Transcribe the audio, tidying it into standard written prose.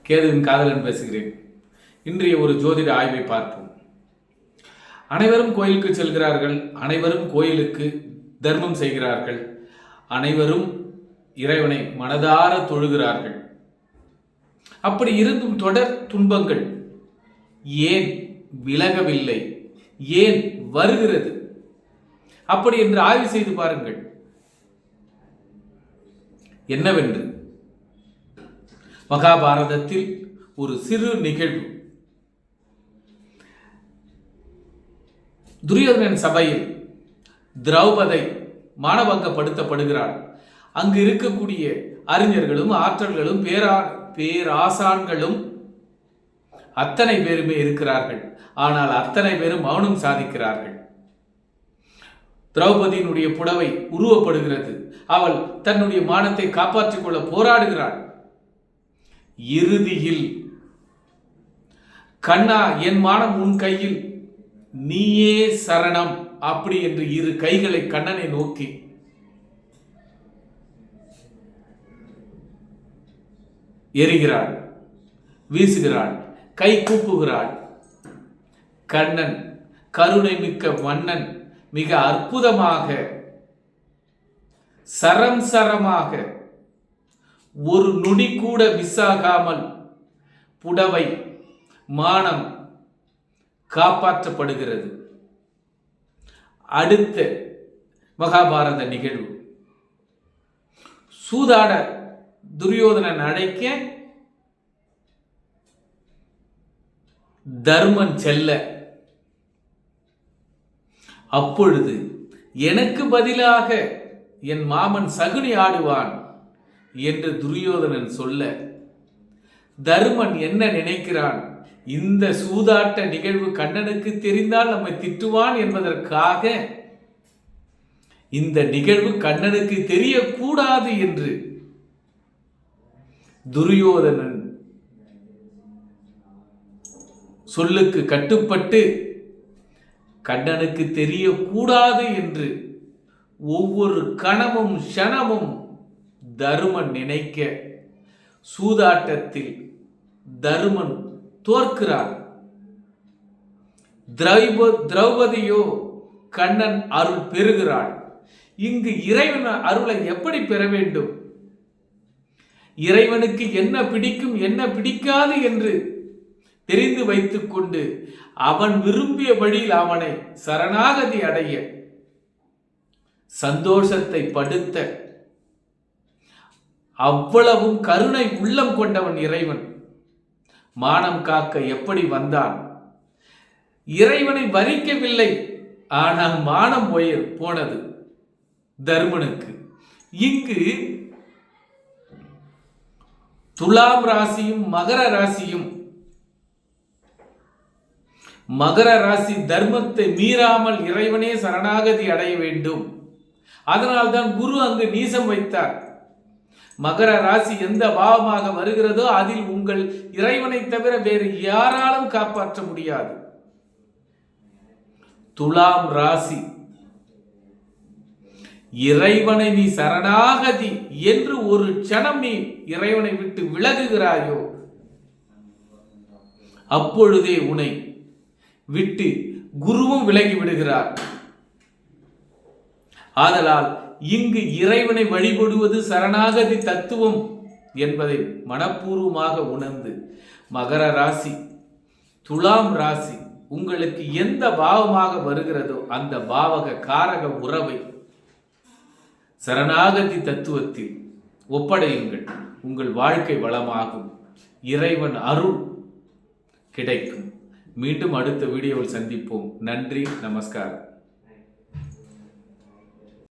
கேதுவின் காதலன் பேசுகிறேன். இன்றைய ஒரு ஜோதிட ஆய்வை பார்ப்போம். அனைவரும் கோயிலுக்கு செல்கிறார்கள், அனைவரும் கோயிலுக்கு தர்மம் செய்கிறார்கள், அனைவரும் இறைவனை மனதார தொழுகிறார்கள். அப்படி இருந்தும் தொடர் துன்பங்கள் ஏன் விலகவில்லை, ஏன் வருகிறது? அப்படி என்று ஆய்வு செய்து பாருங்கள். என்னவென்று மகாபாரதத்தில் ஒரு சிறு நிகழ்வு. துரியோதனன் சபையில் திரௌபதி மானபங்கப்படுத்தப்படுகிறாள். அங்கு இருக்கக்கூடிய அறிஞர்களும் ஆற்றல்களும் பேராசான்களும் அத்தனை பேருமே இருக்கிறார்கள். ஆனால் அத்தனை பேரும் மௌனம் சாதிக்கிறார்கள். திரௌபதியினுடைய புடவை உருவப்படுகிறது. அவள் தன்னுடைய மானத்தை காப்பாற்றிக் கொள்ள போராடுகிறாள். இறுதியில் கண்ணா, என் மானம் உன் கையில், நீயே சரணம் அப்படி என்று இரு கைகளை கண்ணனை நோக்கி எரிகிறாள், வீசுகிறாள், கை கூப்புகிறாள். கண்ணன் கருணை மிக்க மன்னன் மிக அற்புதமாக சரம் சரமாக ஒரு நொடி கூட மிஸ் ஆகாமல் புடவை மானம் காப்பாற்றப்படுகிறது. அடுத்த மகாபாரத நிகழ்வு. சூதாட துரியோதனன் அழைக்க தர்மன் செல்ல, அப்பொழுது எனக்கு பதிலாக என் மாமன் சகுனி ஆடுவான் என்று துரியோதனன் சொல்ல, தர்மன் என்ன நினைக்கிறான்? இந்த சூதாட்ட நிகழ்வு கண்ணனுக்கு தெரிந்தால் நம்மை திட்டுவான் என்பதற்காக இந்த நிகழ்வு கண்ணனுக்கு தெரியக்கூடாது என்று துரியோதனன் சொல்லுக்கு கட்டுப்பட்டு கண்ணனுக்கு தெரியக்கூடாது என்று ஒவ்வொரு கணமும் க்ஷணமும் தருமன் நினைக்க, சூதாட்டத்தில் தருமன் தோற்கிறான். திரௌபதியோ கண்ணன் அருள் பெறுகிறாள். இங்கு இறைவன் அருளை எப்படி பெற வேண்டும்? இறைவனுக்கு என்ன பிடிக்கும் என்ன பிடிக்காது என்று தெரிந்து வைத்துக் கொண்டு அவன் விரும்பிய வழியில் அவனை சரணாகதி அடைய, சந்தோஷத்தை படுத்த அவ்வளவும் கருணை உள்ளம் கொண்டவன் இறைவன். மானம் காக்க எப்படி வந்தான்? இறைவனை வரிக்கவில்லை, ஆனால் மானம் போனது தர்மனுக்கு. இங்கு துலாம் ராசியும் மகர ராசியும், மகர ராசி தர்மத்தை மீறாமல் இறைவனே சரணாகதி அடைய வேண்டும். அதனால்தான் குரு அங்கு நீசம் வைத்தார். மகர ராசி எந்த பாவமாக வருகிறதோ அதில் உங்கள் இறைவனை தவிர வேறு யாராலும் காப்பாற்ற முடியாது. துலாம் ராசி, இறைவனை நீ சரணாகதி என்று ஒரு க்ஷணம் நீ இறைவனை விட்டு விலகுகிறாயோ, அப்பொழுதே உன்னை விட்டு குருவும் விலகி விடுகிறார். ஆதலால் இங்கு இறைவனை வழிபடுவது சரணாகதி தத்துவம் என்பதை மனப்பூர்வமாக உணர்ந்து, மகர ராசி துலாம் ராசி உங்களுக்கு எந்த பாவமாக வருகிறதோ அந்த பாவக காரக உறவை சரணாகதி தத்துவத்தில் ஒப்படையுங்கள். உங்கள் வாழ்க்கை வளமாகும், இறைவன் அருள் கிடைக்கும். மீண்டும் அடுத்த வீடியோவில் சந்திப்போம். நன்றி, நமஸ்காரம்.